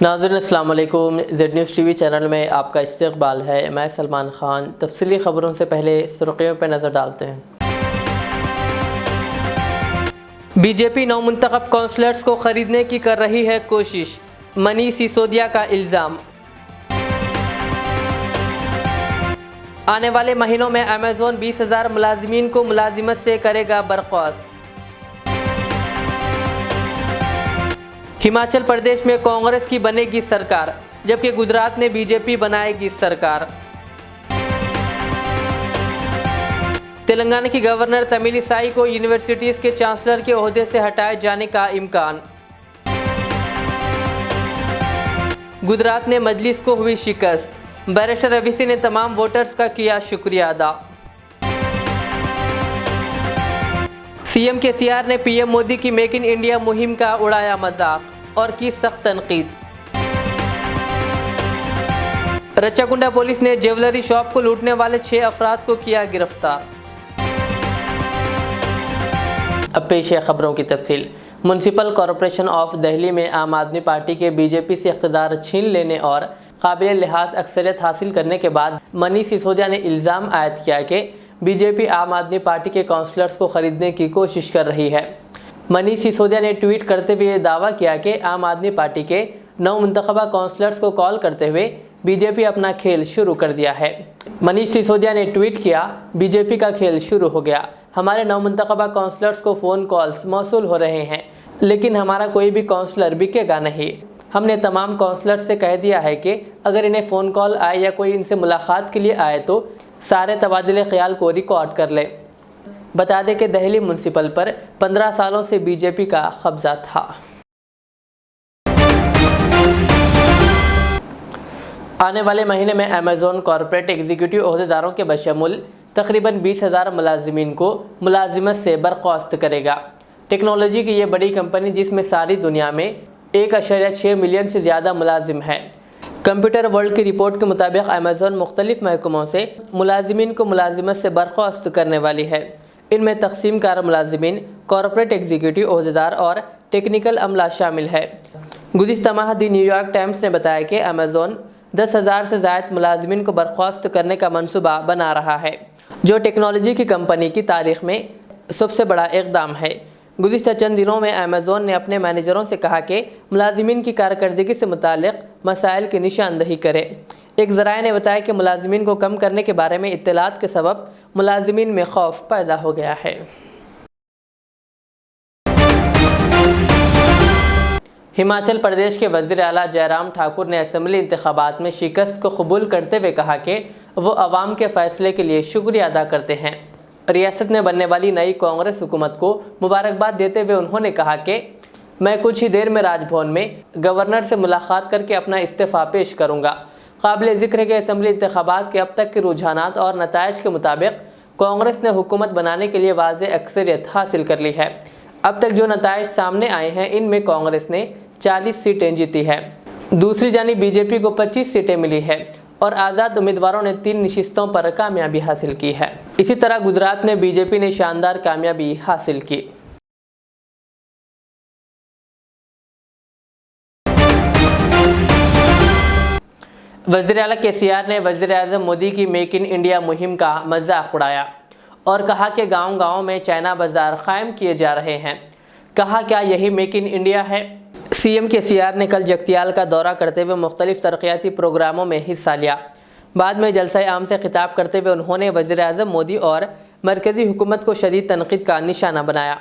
नाज़रीन अस्सलाम वालेकुम। ज़ेड न्यूज़ टीवी चैनल में आपका इस्तक़बाल है। मैं सलमान ख़ान। तफसीली ख़बरों से पहले सुर्ख़ियों पर नज़र डालते हैं। बीजेपी नौमुंतखब काउंसलर्स को ख़रीदने की कर रही है कोशिश, मनीष सिसोदिया का इल्ज़ाम। आने वाले महीनों में अमेज़न 20,000 मुलाजिमीन को मुलाजिमत से करेगा बर्खास्त। हिमाचल प्रदेश में कांग्रेस की बनेगी सरकार, जबकि गुजरात में बीजेपी बनाएगी सरकार। तेलंगाना की गवर्नर तमिलिसाई को यूनिवर्सिटीज़ के चांसलर के ओहदे से हटाए जाने का इम्कान। गुजरात ने मजलिस को हुई शिकस्त, बैरिस्टर रवीसी ने तमाम वोटर्स का किया शुक्रिया अदा। सीएम केसीआर ने पीएम मोदी की मेक इन इंडिया मुहिम का उड़ाया मजाक और की सख्त तनकीद। रच्चाकुंडा पुलिस ने ज्वेलरी शॉप को लूटने वाले 6 अफराद को किया गिरफ्तार। अब पेश है खबरों की तफसील। म्युनिसिपल कॉरपोरेशन ऑफ दिल्ली में आम आदमी पार्टी के बीजेपी से इख्तिदार छीन लेने और काबिल लिहाज अक्सरियत हासिल करने के बाद मनीष सिसोदिया ने इल्ज़ाम आयद किया कि बीजेपी आम आदमी पार्टी के काउंसलर्स को खरीदने की कोशिश कर रही है। मनीष सिसोदिया ने ट्वीट करते हुए दावा किया कि आम आदमी पार्टी के नौमुंतखबा काउंसलर्स को कॉल करते हुए बीजेपी अपना खेल शुरू कर दिया है। मनीष सिसोदिया ने ट्वीट किया, बीजेपी का खेल शुरू हो गया। हमारे नौमुंतखबा काउंसलर्स को फ़ोन कॉल्स मौसूल हो रहे हैं, लेकिन हमारा कोई भी काउंसलर बिकेगा नहीं। हमने तमाम काउंसलर्स से कह दिया है कि अगर इन्हें फ़ोन कॉल आए या कोई इनसे मुलाकात के लिए आए तो सारे तबादले ख्याल को रिकॉर्ड कर ले। बता दें कि दिल्ली म्युनिसिपल पर 15 सालों से बीजेपी का कब्जा था। आने वाले महीने में अमेज़न कॉरपोरेट एग्जीक्यूटिव ओहदेदारों के बशमूल तकरीबन 20,000 मुलाजिमीन को मुलाजिमत से बर्खास्त करेगा। टेक्नोलॉजी की ये बड़ी कंपनी, जिसमें सारी दुनिया में 1.6 मिलियन से ज़्यादा मुलाजिम हैं। कंप्यूटर वर्ल्ड की रिपोर्ट के मुताबिक अमेज़न मुख्तलिफ महकमों से मुलाजिमीन को मुलाजिमत से बर्खास्त करने वाली है। इनमें तकसीम कार मुलाजिमीन, कॉरपोरेट एग्जीक्यूटिव ओहदेदार और टेक्निकल अमला शामिल है। गुज़िश्ता माह दी न्यूयॉर्क टाइम्स ने बताया कि अमेज़न 10,000 से ज़ायद मुलाजिमीन को बर्खास्त करने का मनसूबा बना रहा है, जो टेक्नोलॉजी की कंपनी की तारीख में सबसे बड़ा इक़दाम है। गुज़िश्ता चंद दिनों में अमेज़न ने अपने मैनेजरों से कहा कि मुलाजिमीन की कारकर्दगी से मुतालिक मसाइल की निशानदही करें। एक ज़राए ने बताया कि मुलाजिमीन को कम करने के बारे में इत्तलात के सबब मुलाजिमीन में खौफ पैदा हो गया है। हिमाचल प्रदेश के वज़ीर आला जयराम ठाकुर ने असम्बली इंतखाबात में शिकस्त को कबूल करते हुए कहा कि वो अवाम के फ़ैसले के लिए शुक्रिया अदा करते हैं। रियासत में बनने वाली नई कांग्रेस हुकूमत को मुबारकबाद देते हुए उन्होंने कहा कि मैं कुछ ही देर में राजभवन में गवर्नर से मुलाकात करके अपना इस्तीफ़ा पेश करूँगा। काबिल ज़िक्र है कि असम्बली इंतखाबात के अब तक के रुझानात और नताइज के मुताबिक कांग्रेस ने हुकूमत बनाने के लिए वाज़ेह अक्सरियत हासिल कर ली है। अब तक जो नताइज सामने आए हैं, इनमें कांग्रेस ने 40 सीटें जीती है। दूसरी जानिब बीजेपी को 25 सीटें मिली है और आज़ाद उम्मीदवारों ने 3 नशिस्तों पर कामयाबी हासिल की है। इसी तरह गुजरात में बीजेपी ने शानदार कामयाबी हासिल की। वज़ीर आला केसीआर ने वज़ीर आज़म मोदी की मेक इन इंडिया मुहिम का मजाक उड़ाया और कहा कि गांव-गांव में चाइना बाज़ार कायम किए जा रहे हैं। कहा, क्या यही मेक इन इंडिया है? सीएम केसीआर ने कल जगतियाल का दौरा करते हुए मुख्तलिफ तरक्याती प्रोग्रामों में हिस्सा लिया। बाद में जलसा आम से खिताब करते हुए उन्होंने वज़ीर आज़म मोदी और मरकज़ी हुकूमत को शदीद तनकीद का निशाना बनाया।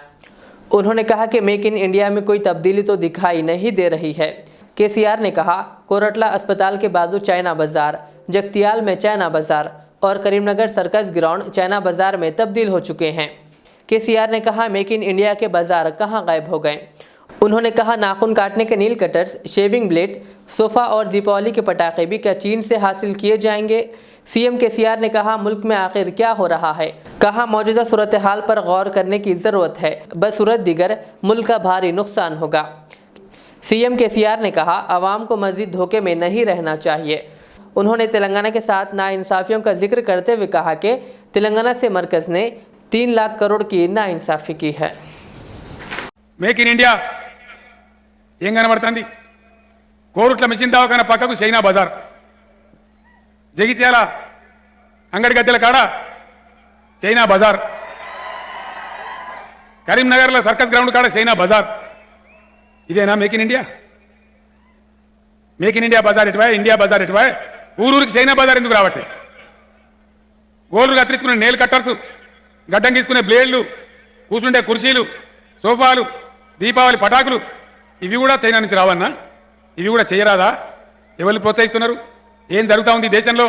उन्होंने कहा कि मेक इन इंडिया में कोई तब्दीली तो दिखाई नहीं दे रही है। केसीआर ने कहा, कोरटला अस्पताल के बाजू चाइना बाज़ार, जगतियाल में चाइना बाज़ार और करीमनगर सर्कस ग्राउंड चाइना बाज़ार में तब्दील हो चुके हैं। केसीआर ने कहा, मेक इन इंडिया के बाज़ार कहाँ गायब हो गए? उन्होंने कहा, नाखून काटने के नील कटर्स, शेविंग ब्लेड, सोफ़ा और दीपावली के पटाखे भी क्या चीन से हासिल किए जाएंगे? सीएम केसीआर ने कहा, मुल्क में आखिर क्या हो रहा है? कहा, मौजूदा सूरत हाल पर गौर करने की ज़रूरत है, बसूरत दिगर मुल्क का भारी नुकसान होगा। सीएम केसीआर ने कहा, आवाम को मज़ीद धोखे में नहीं रहना चाहिए। उन्होंने तेलंगाना के साथ नाइंसाफ़ियों का जिक्र करते हुए कहा कि तेलंगाना से मरकज़ ने 3 लाख करोड़ की नाइंसाफ़ी की है। मेक इन इंडिया ఏం కనబడుతుంది? కోరుట్ల మిషన్ దవాఖాన పక్కకు చైనా బజార్, జగిత్యాల అంగడి గద్దెల కాడ చైనా బజార్, కరీంనగర్లో సర్కస్ గ్రౌండ్ కాడ చైనా బజార్. ఇదేనా make in India? Make in India బజార్ ఎటువా, ఇండియా బజార్ ఎటువా? ఊరూరికి చైనా బజార్ ఎందుకు రావట్టే? గోళ్ళు కత్తిరించుకునే నేల్ కట్టర్స్, గడ్డం గీసుకునే బ్లేడ్లు, కూర్చుండే కుర్చీలు, సోఫాలు, దీపావళి పటాకులు ఇవి కూడా చైనా నుంచి రావన్నా? ఇవి కూడా చేయరాదా? ఎవరిని ప్రోత్సహిస్తున్నారు? ఏం జరుగుతా ఉంది దేశంలో?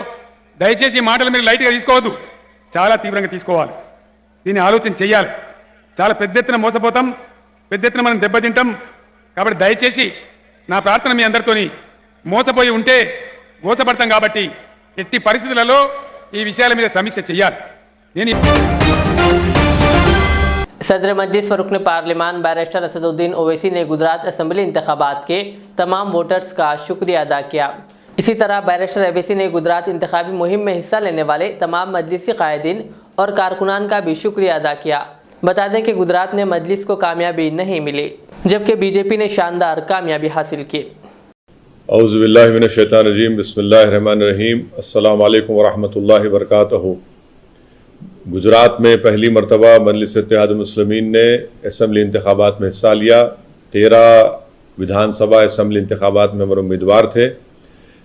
దయచేసి ఈ మాటలు మీరు లైట్గా తీసుకోవద్దు, చాలా తీవ్రంగా తీసుకోవాలి. దీన్ని ఆలోచన చేయాలి. చాలా పెద్ద ఎత్తున మోసపోతాం, పెద్ద ఎత్తున మనం దెబ్బతింటాం. కాబట్టి దయచేసి నా ప్రార్థన మీ అందరితోని, మోసపోయి ఉంటే మోసపడతాం కాబట్టి ఎట్టి పరిస్థితులలో ఈ విషయాల మీద సమీక్ష చేయాలి. నేను सदर मजलिस व रुकन पार्लिमान बैरिस्टर असदुद्दीन ओवैसी ने गुजरात असम्बली इंतखाबात के तमाम वोटर्स का शुक्रिया अदा किया। इसी तरह बैरिस्टर ओवैसी ने गुजरात इंतखाबी मुहिम में हिस्सा लेने वाले तमाम मजलिसी कायदीन और कारकुनान का भी शुक्रिया अदा किया। बता दें कि गुजरात ने मजलिस को कामयाबी नहीं मिली, जबकि बीजेपी ने शानदार कामयाबी हासिल की। औज़ु बिल्लाहि मिनश शैतानिर रजीम, बिस्मिल्लाहिर रहमानिर रहीम, अस्सलामु अलैकुम व रहमतुल्लाहि व बरकातहू। गुजरात में पहली मरतबा मजलिस इत्तेहाद मुस्लिमीन ने असम्बली इंतखाबात में हिस्सा लिया। 13 विधानसभा असम्बली इंतखाबात में हमारे उम्मीदवार थे।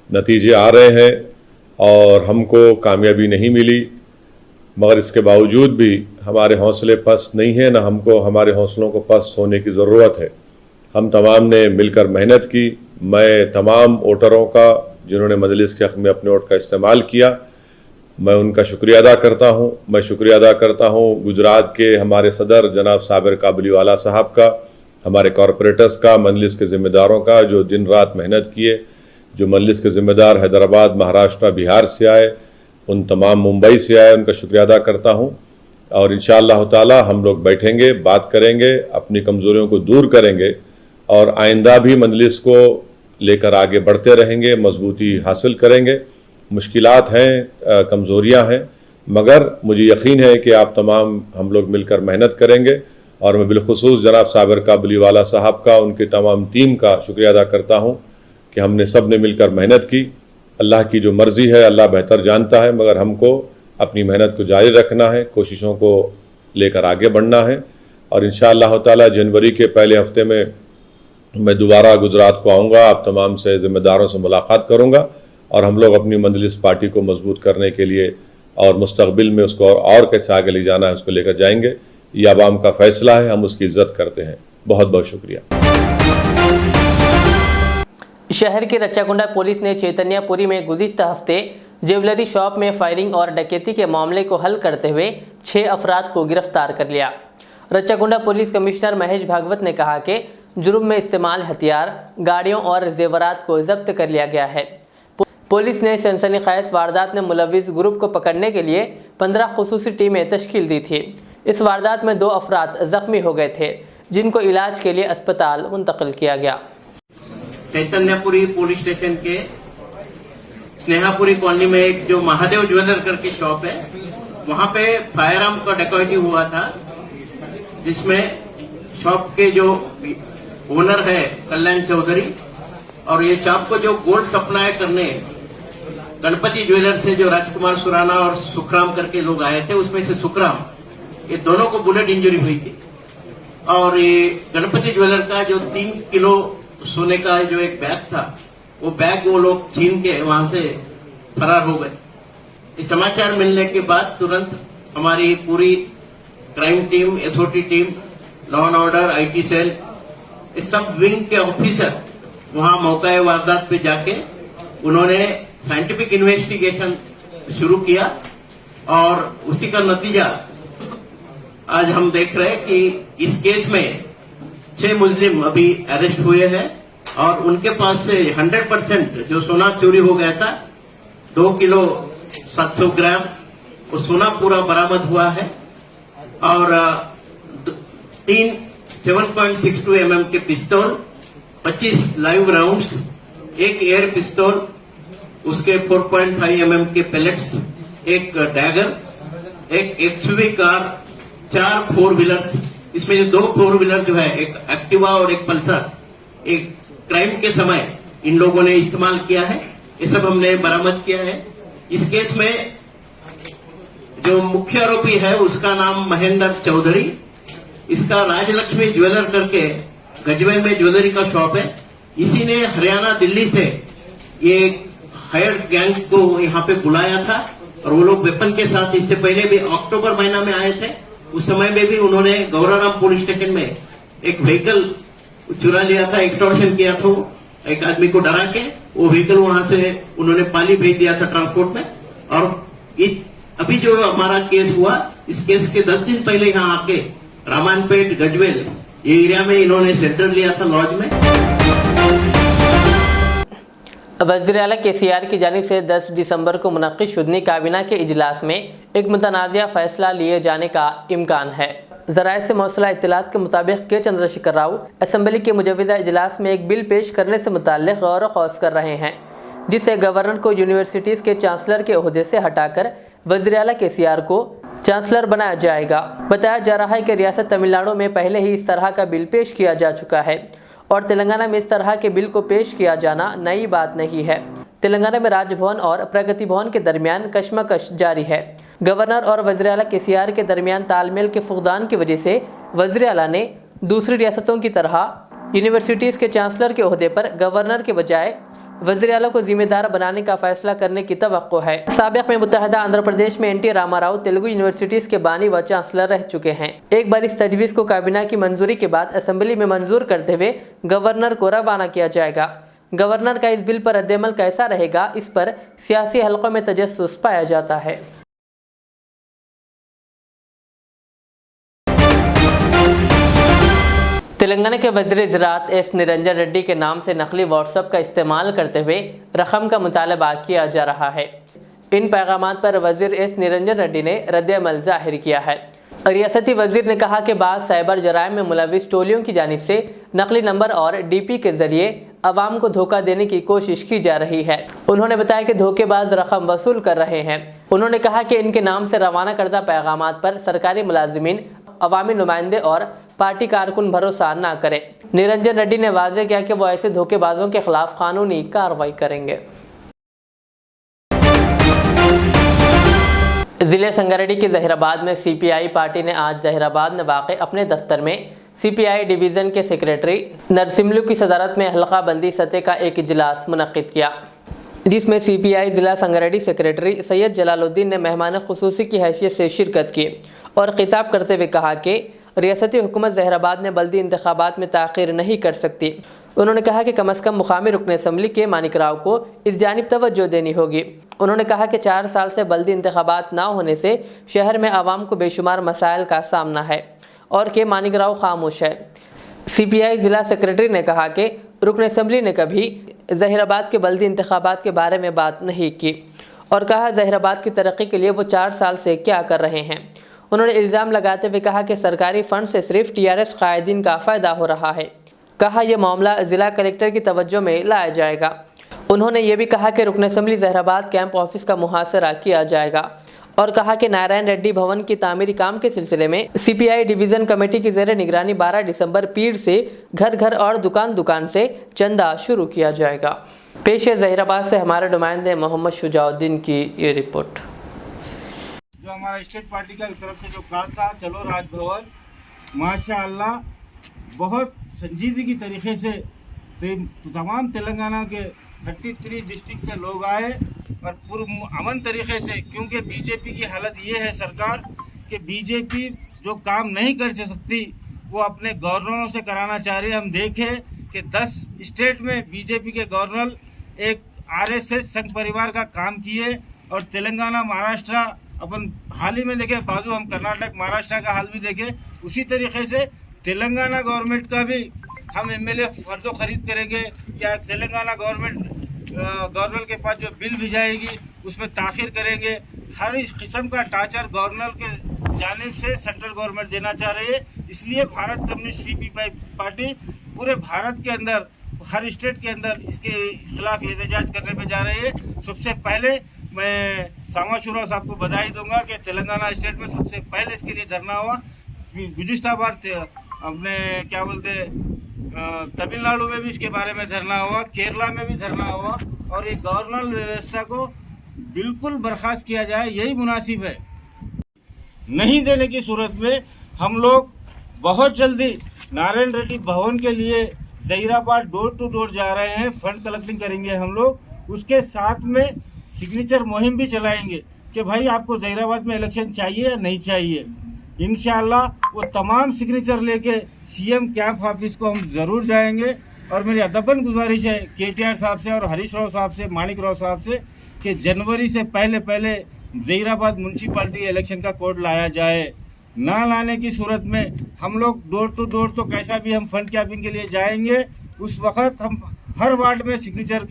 नतीजे आ रहे हैं और हमको कामयाबी नहीं मिली, मगर इसके बावजूद भी हमारे हौसले पस्त नहीं हैं, न हमको हमारे हौसलों को पस्त होने की ज़रूरत है। हम तमाम ने मिलकर मेहनत की। मैं तमाम वोटरों का जिन्होंने मजलिस के हक़ में अपने वोट का इस्तेमाल किया, मैं उनका शुक्रिया अदा करता हूँ। मैं शुक्रिया अदा करता हूँ गुजरात के हमारे सदर जनाब साबिर काबलीवाला साहब का, हमारे कॉरपोरेटर्स का, मजलिस के ज़िम्मेदारों का जो दिन रात मेहनत किए। जो मजलिस के ज़िम्मेदार हैदराबाद, महाराष्ट्र, बिहार से आए, उन तमाम मुंबई से आए, उनका शुक्रिया अदा करता हूँ। और इंशाअल्लाह ताला हम लोग बैठेंगे, बात करेंगे, अपनी कमज़ोरियों को दूर करेंगे और आइंदा भी मजलिस को लेकर आगे बढ़ते रहेंगे, मजबूती हासिल करेंगे। मुश्किलात हैं, कमज़ोरियाँ हैं, मगर मुझे यकीन है कि आप तमाम हम लोग मिलकर मेहनत करेंगे। और मैं बिलखुसूस जनाब साबिर काबलीवाला साहब का, उनकी तमाम टीम का शुक्रिया अदा करता हूँ कि हमने सब ने मिलकर मेहनत की। अल्लाह की जो मर्ज़ी है अल्लाह बेहतर जानता है, मगर हमको अपनी मेहनत को जारी रखना है, कोशिशों को लेकर आगे बढ़ना है। और इंशाअल्लाह ताला जनवरी के पहले हफ्ते में मैं दोबारा गुजरात को आऊँगा, आप तमाम से ज़िम्मेदारों से मुलाकात करूँगा और हम लोग अपनी मजलिस पार्टी को मजबूत करने के लिए और मुस्तकबिल में उसको और कैसे आगे ले जाना है उसको लेकर जाएंगे। ये आवाम का फैसला है, हम उसकी इज्जत करते हैं। बहुत बहुत शुक्रिया। शहर की रच्चाकुंडा पुलिस ने चैतन्यपुरी में गुज़िश्ता हफ्ते ज्वेलरी शॉप में फायरिंग और डकैती के मामले को हल करते हुए 6 अफराद को गिरफ्तार कर लिया। रच्चाकुंडा पुलिस कमिश्नर महेश भागवत ने कहा कि जुर्म में इस्तेमाल हथियार, गाड़ियों और जेवरात को जब्त कर लिया गया है। पुलिस ने सनसनीखेज वारदात में मुलविस ग्रुप को पकड़ने के लिए 15 खुसूसी टीमें तश्कील दी थी। इस वारदात में 2 अफराद जख्मी हो गए थे, जिनको इलाज के लिए अस्पताल मुंतकिल किया गया। चैतन्यपुरी पुलिस स्टेशन के स्नेहापुरी कॉलोनी में एक जो महादेव ज्वेलर करके शॉप है, वहां पे फायर आर्म का डकैती हुआ था, जिसमें शॉप के जो ओनर है कल्याण चौधरी और ये शॉप को जो गोल्ड सप्लाई करने गणपति ज्वेलर से जो राजकुमार सुराना और सुखराम करके लोग आए थे, उसमें से सुखराम, ये दोनों को बुलेट इंजरी हुई थी। और ये गणपति ज्वेलर का जो 3 किलो सोने का जो एक बैग था, वो बैग वो लोग छीन के वहां से फरार हो गए। इस समाचार मिलने के बाद तुरंत हमारी पूरी crime team, SOT team, law and order, IT cell, इस सब विंग के ऑफिसर वहां मौका वारदात पे जाके उन्होंने साइंटिफिक इन्वेस्टिगेशन शुरू किया और उसी का नतीजा आज हम देख रहे हैं कि इस केस में 6 मुजरिम अभी अरेस्ट हुए हैं और उनके पास से 100% जो सोना चोरी हो गया था, 2 किलो 700 ग्राम वो सोना पूरा बरामद हुआ है। और 3 7.62 mm के पिस्तौल, 25 लाइव राउंड्स, 1 एयर पिस्तौल, उसके 4.5 mm के pellets, 1 dagger, 1 XUV car, 4 4 wheelers, इसमें जो 2 4 व्हीलर जो है, एक एक्टिवा और एक पल्सर, एक क्राइम के समय इन लोगों ने इस्तेमाल किया है, ये सब हमने बरामद किया है। इस केस में जो मुख्य आरोपी है उसका नाम महेंद्र चौधरी, इसका राजलक्ष्मी ज्वेलर करके गजवेल में ज्वेलरी का शॉप है। इसी ने हरियाणा दिल्ली से ये हायर गैंग को यहाँ पे बुलाया था और वो लोग वेपन के साथ इससे पहले भी अक्टूबर महीना में आए थे। उस समय में भी उन्होंने गौराराम पुलिस स्टेशन में एक व्हीकल चुरा लिया था, एक्सटॉर्शन किया था, एक आदमी को डरा के वो व्हीकल वहां से उन्होंने पाली भेज दिया था ट्रांसपोर्ट में। और अभी जो हमारा केस हुआ, इस केस के 10 दिन पहले यहाँ आके रामायणपेट गजवेल ये एरिया में इन्होंने सेंटर लिया था लॉज में। वज़ीर-ए-आला केसीआर की जानिब से 10 दिसंबर को मुनक़्क़िद शुदनी काबीना के इजलास में एक मुतनाज़िया फ़ैसला लिए जाने का इम्कान है। ज़राए से मौसूला इत्तलात के मुताबिक के चंद्रशेखर राव असम्बली के मुजव्विदा इजलास में एक बिल पेश करने से मुताल्लिक़ गौर खौस कर रहे हैं, जिससे गवर्नर को यूनिवर्सिटीज़ के चांसलर के ओहदे से हटाकर वज़ीर-ए-आला केसीआर को चांसलर बनाया जाएगा। बताया जा रहा है कि रियासत तमिलनाडु में पहले ही इस तरह का बिल पेश किया जा चुका है और तेलंगाना में इस तरह के बिल को पेश किया जाना नई बात नहीं है। तेलंगाना में राजभवन और प्रगति भवन के दरमियान कशमकश जारी है। गवर्नर और वज़ीर-ए-आला केसीआर के दरमियान तालमेल के फुक़दान की वजह से वज़ीर-ए-आला ने दूसरी रियासतों की तरह यूनिवर्सिटीज़ के चांसलर के ओहदे पर गवर्नर के बजाय वज़ीर-ए-आला को जिम्मेदार बनाने का फैसला करने की तवक्को है। साबिक़ में मुत्तहिदा आंध्र प्रदेश में एन.टी. रामाराव तेलुगु यूनिवर्सिटीज़ के बानी व चांसलर रह चुके हैं। एक बार इस तजवीज़ को काबीना की मंजूरी के बाद असम्बली में मंजूर करते हुए गवर्नर को रवाना किया जाएगा। गवर्नर का इस बिल पर रद्द-ए-अमल कैसा रहेगा, इस पर सियासी हलकों में तजस्सुस पाया जाता है। तेलंगाना के वज़ीर ज़राअत एस निरंजन रेड्डी के नाम से नकली व्हाट्सएप का इस्तेमाल करते हुए रकम का मुतालबा किया जा रहा है। इन पैगामात पर वज़ीर एस निरंजन रेड्डी ने रद्द-ए-अमल ज़ाहिर किया है। रियासती वज़ीर ने कहा कि बाद साइबर जराइम में मुलविस टोलियों की जानिब से नकली नंबर और डीपी के ज़रिए अवाम को धोखा देने की कोशिश की जा रही है। उन्होंने बताया कि धोखेबाज रकम वसूल कर रहे हैं। उन्होंने कहा कि इनके नाम से रवाना करदा पैगामात पर सरकारी मुलाजिमीन, अवामी नुमाइंदे और पार्टी कारकुन भरोसा ना करें। निरंजन रेड्डी ने वाज़ेह किया कि वो ऐसे धोखेबाजों के खिलाफ कानूनी कार्रवाई करेंगे। ज़िले संगारेड्डी के ज़हीराबाद में सीपीआई पार्टी ने आज ज़हीराबाद में वाक़ अपने दफ्तर में सीपीआई डिवीज़न के सेक्रेटरी नरसिम्लू की सदारत में हल्का बंदी सतह का एक इजलास मुनक़्क़िद किया, जिसमें सीपीआई ज़िला संगारेड्डी सेक्रेटरी सैयद जलालुद्दीन ने मेहमान ख़ुसूसी की हैसियत से शिरकत की और ख़िताब करते हुए कहा कि रियासती हुकूमत ज़हीराबाद में बल्दी इंतखाबात में ताख़ीर नहीं कर सकती। उन्होंने कहा कि कम अज़ कम मुक़ामी रुकन असम्बली के मानिक राव को इस जानिब तवज्जो देनी होगी। उन्होंने कहा कि 4 साल से बल्दी इंतखाबात ना होने से शहर में आवाम को बेशुमार मसाइल का सामना है और कि मानिक राव खामोश है। सीपीआई ज़िला सेक्रेटरी ने कहा कि रुकन असम्बली ने कभी ज़हीराबाद के बल्दी इंतखाबात के बारे में बात नहीं की और कहा ज़हीराबाद की तरक्की के लिए वो 4 साल से क्या कर रहे हैं। उन्होंने इल्ज़ाम लगाते हुए कहा कि सरकारी फ़ंड से सिर्फ टीआरएस कायदीन का फ़ायदा हो रहा है। कहा यह मामला ज़िला कलेक्टर की तवज्जो में लाया जाएगा। उन्होंने ये भी कहा कि रुकन असम्बली ज़हीराबाद कैंप ऑफिस का मुहासरा किया जाएगा और कहा कि नारायण रेड्डी भवन की तामीरी काम के सिलसिले में सीपीआई डिवीज़न कमेटी की ज़ेर निगरानी 12 दिसंबर पीर से घर घर और दुकान दुकान से चंदा शुरू किया जाएगा। पेश है ज़हीराबाद से हमारे नुमाइंदे मोहम्मद शुजाउद्दीन की ये रिपोर्ट। जो हमारा स्टेट पार्टी का तरफ से जो काम था चलो राजभवन, माशाअल्लाह बहुत संजीदगी तरीके से तमाम तेलंगाना के 33 डिस्ट्रिक्ट से लोग आए और पूर्व अमन तरीके से, क्योंकि बीजेपी की हालत ये है सरकार कि बीजेपी जो काम नहीं कर सकती वो अपने गवर्नरों से कराना चाह रही है। हम देखें कि 10 स्टेट में बीजेपी के गवर्नर एक आरएसएस संघ परिवार का काम किए और तेलंगाना, महाराष्ट्र अपन हाल ही में देखे, बाजू हम कर्नाटक, महाराष्ट्र का हाल भी देखे। उसी तरीके से तेलंगाना गवर्नमेंट का भी हम एमएलए फर्दो खरीद करेंगे। क्या तेलंगाना गवर्नर के पास जो बिल भिजाएगी उसमें ताख़ीर करेंगे। हर इस किस्म का टाचर गवर्नर के जानिब से सेंट्रल गवर्नमेंट देना चाह रही है। इसलिए भारत कम्युनिस्ट सीपीआई पार्टी पूरे भारत के अंदर, हर स्टेट के अंदर इसके खिलाफ एहतजाज करने पे जा रही है। सबसे पहले मैं सामाशुरा साहब को बधाई दूंगा कि तेलंगाना स्टेट में सबसे पहले इसके लिए धरना हुआ। गुज़िश्ता बार अपने क्या बोलते तमिलनाडु में भी इसके बारे में धरना हुआ, केरला में भी धरना हुआ और ये गवर्नल व्यवस्था को बिल्कुल बर्खास्त किया जाए, यही मुनासिब है। नहीं देने की सूरत में हम लोग बहुत जल्दी नारायण रेड्डी भवन के लिए जहीराबाद डोर टू डोर जा रहे हैं, फंड कलेक्टिंग करेंगे हम लोग। उसके साथ में सिग्नेचर मुहिम भी चलाएंगे कि भाई आपको जहीराबाद में इलेक्शन चाहिए या नहीं चाहिए। इंशाल्लाह वो तमाम सिग्नेचर लेके सीएम कैंप ऑफिस को हम ज़रूर जाएंगे। और मेरी अदबन गुजारिश है केटीआर साहब से और हरीश राव साहब से, मानिक राव साहब से कि जनवरी से पहले जहीराबाद म्यूनसिपाल्टी इलेक्शन का कोड लाया जाए। ना लाने की सूरत में हम लोग डोर टू डोर तो कैसा भी हम फंड कैंपिंग के लिए जाएंगे, उस वक्त हम हर वार्ड में सिग्नेचर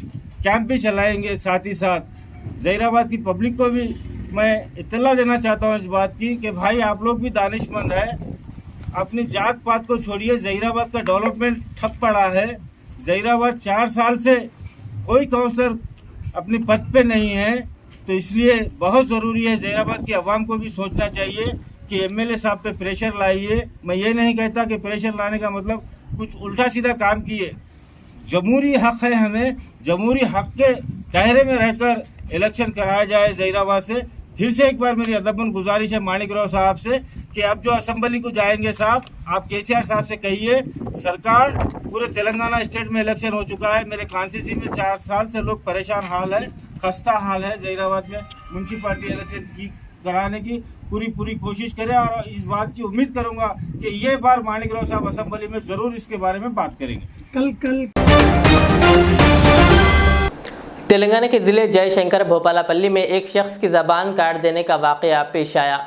कैंप भी चलाएंगे। साथ ही साथ जहीराबाद की पब्लिक को भी मैं इत्तला देना चाहता हूँ इस बात की कि भाई आप लोग भी दानिशमंद है, अपनी जात पात को छोड़िए। जहीराबाद का डेवलपमेंट ठप पड़ा है। जहीराबाद 4 साल से कोई काउंसलर अपने पद पे नहीं है, तो इसलिए बहुत ज़रूरी है जहीराबाद की आवाम को भी सोचना चाहिए कि एमएलए साहब पे प्रेशर लाइए। मैं ये नहीं कहता कि प्रेशर लाने का मतलब कुछ उल्टा सीधा काम किए। जमहूरी हक है, हमें जमहूरी हक के दायरे में रहकर इलेक्शन कराया जाए जहीराबाद से। फिर से एक बार मेरी अदबन गुजारिश है मानिक राव साहब से कि अब जो असेंबली को जाएंगे साहब, आप केसीआर साहब से कहिए सरकार पूरे तेलंगाना स्टेट में इलेक्शन हो चुका है, मेरे कॉन्स्टिट्यूंसी में 4 साल से लोग परेशान हाल है, खस्ता हाल है। जहीराबाद में म्यूनसिपाल्टी इलेक्शन की कराने की पूरी कोशिश करें और इस बात की उम्मीद करूंगा कि ये बार मानिक राव साहब असेंबली में जरूर इसके बारे में बात करेंगे। कल तेलंगाना के ज़िले जयशंकर भोपालापल्ली में एक शख्स की ज़बान काट देने का वाक़या पेश आया।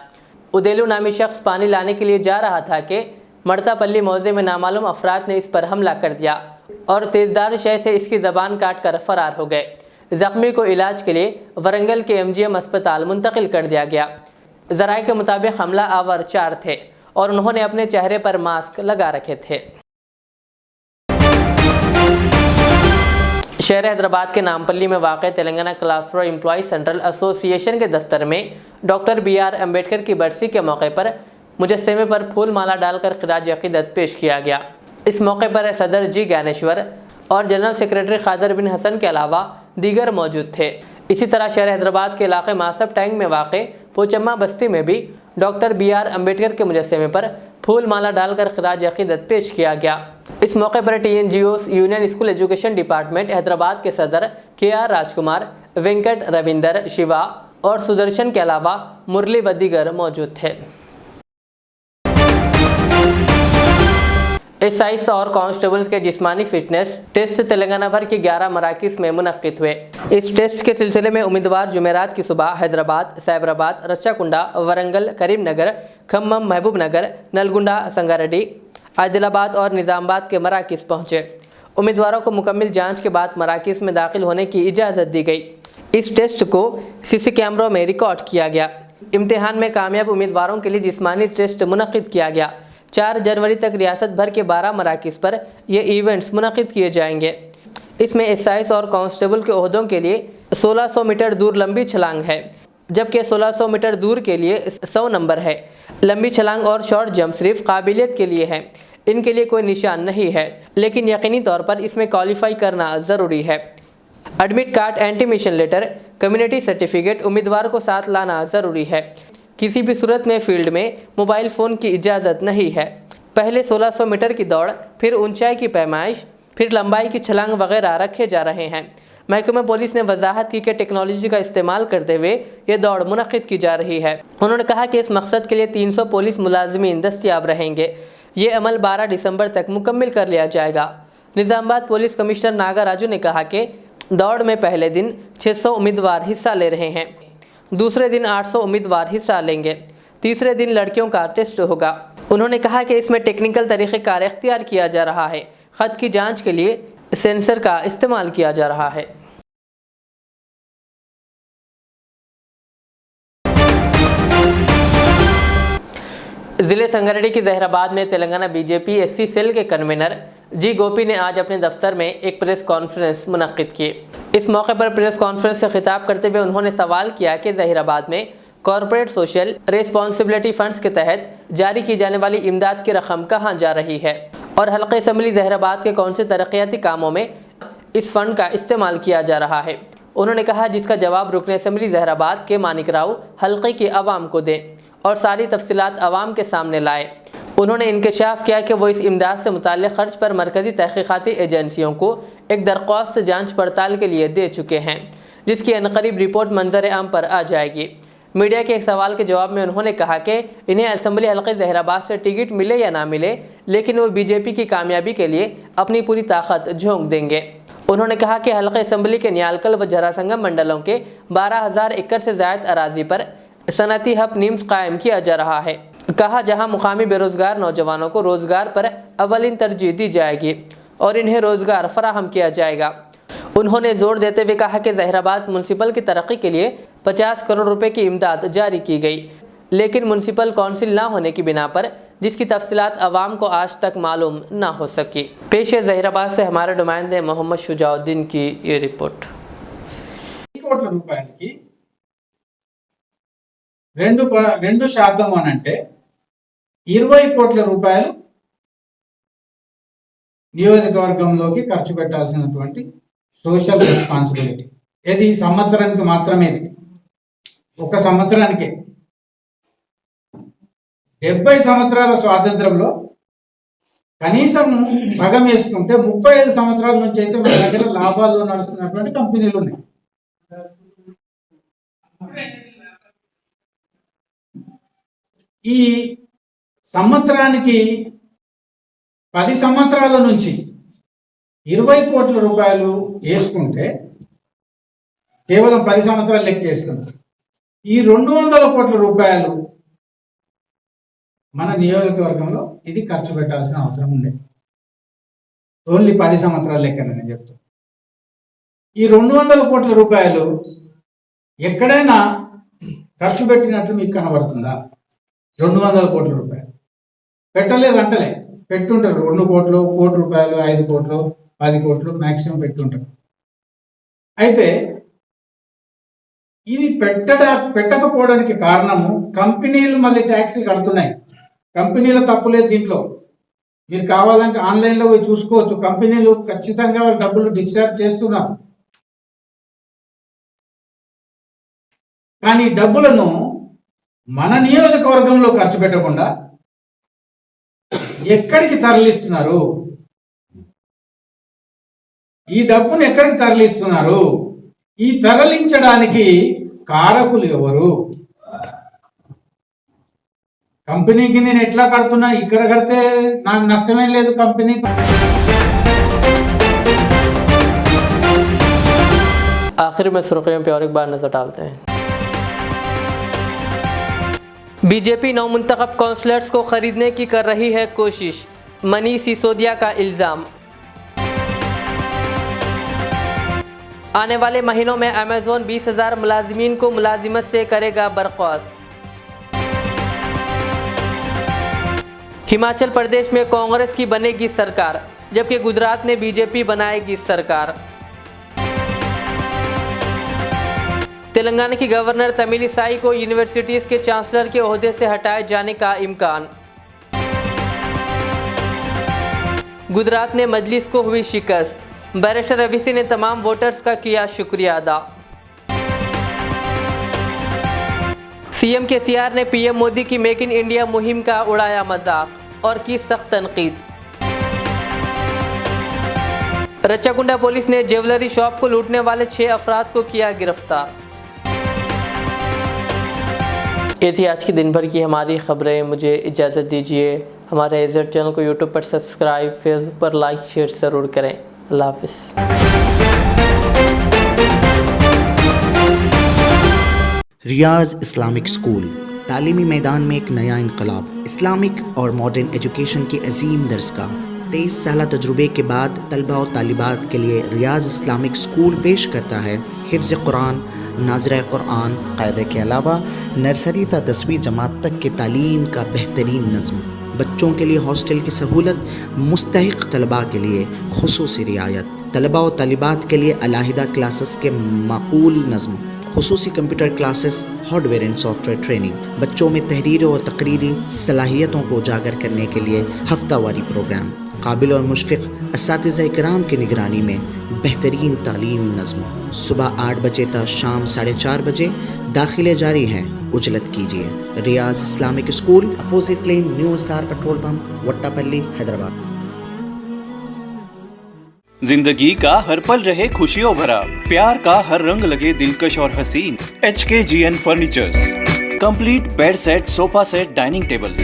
उदेलू नामी शख्स पानी लाने के लिए जा रहा था कि मड़तापल्ली मौजे में नामालूम अफराद ने इस पर हमला कर दिया और तेज़दार शय से इसकी ज़बान काट कर फरार हो गए। ज़ख्मी को इलाज के लिए वरंगल के एमजीएम अस्पताल मुंतकिल कर दिया गया। ज़राए के मुताबिक हमला आवर 4 थे और उन्होंने अपने चेहरे पर मास्क लगा रखे थे। शहर हैदराबाद के नामपल्ली में वाक़ Telangana class 4 employ central association के दफ्तर में डॉक्टर BR अम्बेडकर की बरसी के मौके पर मुजस्समे पर फूल माला डालकर खिराज अक़ीदत पेश किया गया। इस मौके पर सदर जी ज्ञानेश्वर और जनरल सेक्रेटरी खादर बिन हसन के अलावा दीगर मौजूद थे। इसी तरह शहर हैदराबाद के इलाके मासब टैंक में वाक़ पोचम्मा बस्ती में भी डॉक्टर BR अम्बेडकर के मुजस्समे पर फूल माला डालकर खिराज अक़ीदत पेश किया गया। इस मौके पर TNGOs union school education department Hyderabad के सदर KR राजकुमार, वेंकट रविंदर, शिवा और सुदर्शन के अलावा मुरली व दीगर मौजूद थे। SIs और कांस्टेबल्स के जिस्मानी फिटनेस टेस्ट तेलंगाना भर के 11 मराकिज़ में मुनक्किद हुए। इस टेस्ट के सिलसिले में उम्मीदवार जुमेरात की सुबह हैदराबाद, साइबराबाद, रच्चाकुंडा, वरंगल, करीमनगर, खम्मम, महबूबनगर, नलगुंडा, संगारेड्डी, आदिलाबाद और निज़ामाबाद के मराकिज़ पहुँचे। उम्मीदवारों को मुकम्मल जाँच के बाद मराकिज़ में दाखिल होने की इजाज़त दी गई। इस टेस्ट को CC कैमरों में रिकॉर्ड किया गया। इम्तिहान में कामयाब उम्मीदवारों के लिए जिस्मानी टेस्ट मुनक्किद किया गया। 4 जनवरी तक रियासत भर के 12 मराकिज़ पर ये इवेंट्स मुनक्किद किए जाएंगे। इसमें SIs और कांस्टेबल के ओहदों के लिए 1600 मीटर दूर लंबी छलांग है, जबकि 1600 मीटर दूर के लिए 100 नंबर है। लंबी छलांग और शॉर्ट जंप सिर्फ काबिलियत के लिए है, इनके लिए कोई निशान नहीं है, लेकिन यकीनी तौर पर इसमें क्वालिफाई करना ज़रूरी है। Admit card, intimation letter, community certificate उम्मीदवार को साथ लाना ज़रूरी है। किसी भी सूरत में फील्ड में मोबाइल फ़ोन की इजाज़त नहीं है। पहले 1600 मीटर की दौड़, फिर ऊंचाई की पैमाइश, फिर लंबाई की छलांग वगैरह रखे जा रहे हैं। महकमा पुलिस ने वजाहत की कि टेक्नोलॉजी का इस्तेमाल करते हुए ये दौड़ मुनक्किद की जा रही है। उन्होंने कहा कि इस मकसद के लिए 300 पुलिस मुलाजमीन दस्तियाब रहेंगे। ये अमल 12 दिसंबर तक मुकम्मल कर लिया जाएगा। निज़ामाबाद पुलिस कमिश्नर नागा राजू ने कहा कि दौड़ में पहले दिन 600 उम्मीदवार हिस्सा ले रहे हैं, दूसरे दिन 800 उम्मीदवार हिस्सा लेंगे, तीसरे दिन लड़कियों का टेस्ट होगा। उन्होंने कहा कि इसमें टेक्निकल तरीक़ेकार इख्तियार किया जा रहा है। ख़त की जांच के लिए सेंसर का इस्तेमाल किया जा रहा है। ज़िले संगारेड्डी की जहीराबाद में तेलंगाना BJP SC सेल के कन्वीनर जी गोपी ने आज अपने दफ्तर में एक प्रेस कॉन्फ्रेंस मुनक्किद की। इस मौके पर प्रेस कॉन्फ्रेंस से खिताब करते हुए उन्होंने सवाल किया कि जहीराबाद में कॉरपोरेट सोशल रिस्पॉन्सिबिलिटी फंड्स के तहत जारी की जाने वाली इमदाद की रकम कहां जा रही है और हल्के असम्बली जहराबाद के कौन से तरक्याती कामों में इस फंड का इस्तेमाल किया जा रहा है। उन्होंने कहा जिसका जवाब रुकन असम्बली जहराबाद के मानिक राव हल्के की आवाम को दें और सारी तफसीलात आवाम के सामने लाए। उन्होंने इंकशाफ किया कि वो इस इमदाद से मुताल्लिक़ खर्च पर मरकज़ी तहक़ीक़ाती एजेंसियों को एक दरख्वास्त जाँच पड़ताल के लिए दे चुके हैं, जिसकी अनक़रीब रिपोर्ट मंजर आम पर आ जाएगी। मीडिया के एक सवाल के जवाब में उन्होंने कहा कि इन्हें असम्बली हल्के जहराबाद से टिकट मिले या ना मिले, लेकिन वो बीजेपी की कामयाबी के लिए अपनी पूरी ताकत झोंक देंगे। उन्होंने कहा कि हल्के असम्बली के न्यालकल व जरासंगम मंडलों के 12,000 एकड़ से ज़ायद अराजी पर सनती हब नीम्स कायम किया जा रहा है। कहा जहां मुकामी बेरोज़गार नौजवानों को रोज़गार पर अवलिन तरजीह दी जाएगी और इन्हें रोज़गार फराहम किया जाएगा। उन्होंने जोर देते हुए कहा कि जहराबाद म्यूनसिपल की तरक्की के लिए 50 करोड़ रुपए की इमदाद जारी की गई, लेकिन म्यूनसिपल काउंसिल ना होने की बिना पर जिसकी तफसीलात आवाम को आज तक मालूम ना हो सकी। पेश है जहराबाद से हमारे नुमाइंदे मोहम्मद शुजाउद्दीन की ये रिपोर्ट। కోట్ల రూపాయలకి 2% అనంటే 20 కోట్ల రూపాయలు నియోజకవర్గంలోకి ఖర్చు పెట్టాల్సినటువంటి సోషల్ రెస్పాన్సిబిలిటీ ఇది సంవత్సరానికి మాత్రమే, ఒక సంవత్సరానికే 70 సంవత్సరాల స్వాతంత్రంలో కనీసం సగం వేసుకుంటే 35 సంవత్సరాల నుంచి అయితే మన దగ్గర లాభాల్లో నడుస్తున్నటువంటి కంపెనీలు ఉన్నాయి. ఈ సంవత్సరానికి 10 సంవత్సరాల నుంచి 20 కోట్ల రూపాయలు వేసుకుంటే కేవలం 10 సంవత్సరాలు లెక్క వేసుకుంటాం. ఈ 200 కోట్ల రూపాయలు మన నియోజకవర్గంలో ఇది ఖర్చు పెట్టాల్సిన అవసరం ఉండేది. ఓన్లీ 10 సంవత్సరాల లెక్కన నేను చెప్తాను. ఈ 200 కోట్ల రూపాయలు ఎక్కడైనా ఖర్చు పెట్టినట్లు మీకు కనబడుతుందా? 200 కోట్ల రూపాయలు పెట్టలేదు అంటలే, పెట్టుంటారు. 2 కోట్లు, కోటి రూపాయలు, 5 కోట్లు, 10 కోట్లు మ్యాక్సిమం పెట్టుంటారు. అయితే ఇది పెట్టకపోవడానికి కారణము కంపెనీలు మళ్ళీ ట్యాక్సీలు కడుతున్నాయి. కంపెనీల తప్పులేదు దీంట్లో. మీరు కావాలంటే ఆన్లైన్లో పోయి చూసుకోవచ్చు. కంపెనీలు ఖచ్చితంగా వాళ్ళ డబ్బులు డిశ్చార్జ్ చేస్తున్నారు. కానీ డబ్బులను మన నియోజకవర్గంలో ఖర్చు పెట్టకుండా ఎక్కడికి తరలిస్తున్నారు? ఈ డబ్బును ఎక్కడికి తరలిస్తున్నారు? ఈ తరలించడానికి కారకులు ఎవరు? కంపెనీకి నేను ఎట్లా కడుతున్నా, ఇక్కడ కడితే నాకు నష్టమేం లేదు. కంపెనీ आखिर में सुर्खियों पे और एक बार नजर डालते हैं। बीजेपी नौमुंतखब काउंसलर्स को खरीदने की कर रही है कोशिश, मनीष सिसोदिया का इल्जाम। आने वाले महीनों में अमेज़न 20,000 मुलाजिमीन को मुलाजिमत से करेगा बर्खास्त। हिमाचल प्रदेश में कांग्रेस की बनेगी सरकार, जबकि गुजरात में बीजेपी बनाएगी सरकार। तेलंगाना की गवर्नर तमिलिसाई को यूनिवर्सिटीज़ के चांसलर के ओहदे से हटाए जाने का इम्कान। गुजरात ने मजलिस को हुई शिकस्त, बैरिस्टर रवीसी ने तमाम वोटर्स का किया शुक्रिया अदा। सीएम केसीआर ने पीएम मोदी की मेक इन इंडिया मुहिम का उड़ाया मजाक और की सख्त तनकीद। रच्चाकुंडा पुलिस ने ज्वेलरी शॉप को लूटने वाले 6 अफराद को किया गिरफ्तार। ये थी आज की दिन भर की हमारी खबरें। मुझे इजाज़त दीजिए। हमारे एजेड चैनल को यूट्यूब पर सब्सक्राइब, फेसबुक पर लाइक शेयर ज़रूर करें। अल्लाह हाफ़िज़। रियाज इस्लामिक स्कूल तालीमी मैदान में एक नया इनकलाब, इस्लामिक और मॉडर्न एजुकेशन की अजीम दरसगाह। 23 साल तजुर्बे के बाद तलबा और तालिबात के लिए रियाज इस्लामिक स्कूल पेश करता है हिफ्ज़ कुरान, नाज़िरा कुरान क़ायदे के अलावा नर्सरी ता 10वीं जमात तक की तालीम का बेहतरीन नज़्म। बच्चों के लिए हॉस्टल की सहूलत, मुस्तहिक़ तलबा के लिए खुसूसी रियायत, तलबा और तालिबात के लिए अलहदा क्लासेस के माकूल नज़्म, खुसूसी computer classes, hardware and software training. बच्चों में तहरीर और तकरीरी सलाहियतों को उजागर करने के लिए हफ्तावारी प्रोग्राम। काबिल और मुशफ़िक़ असातिज़ा इकराम की निगरानी में बेहतरीन तालीम नज़्म। सुबह 8 बजे तक शाम 4:30 बजे दाखिले जारी हैं, उजलत कीजिए। Riyaz Islamic school, opposite lane, new SR petrol pump, Vattapalli, Hyderabad. जिंदगी का हर पल रहे खुशियों भरा, प्यार का हर रंग लगे दिलकश और हसीन। HKGN furnitures, complete bed set, sofa set, dining table.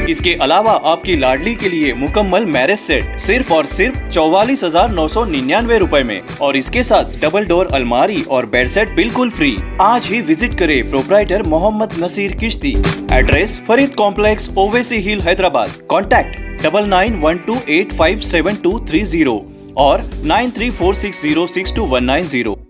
इसके अलावा आपकी लाडली के लिए मुकम्मल मैरिज सेट सिर्फ और सिर्फ 44,999 रुपए में, और इसके साथ डबल डोर अलमारी और बेड सेट बिल्कुल फ्री। आज ही विजिट करें प्रोप्राइटर मोहम्मद नसीर किश्ती। एड्रेस फरीद कॉम्प्लेक्स, ओवैसी हिल, हैदराबाद। कॉन्टैक्ट 9912857230 और 9346062190।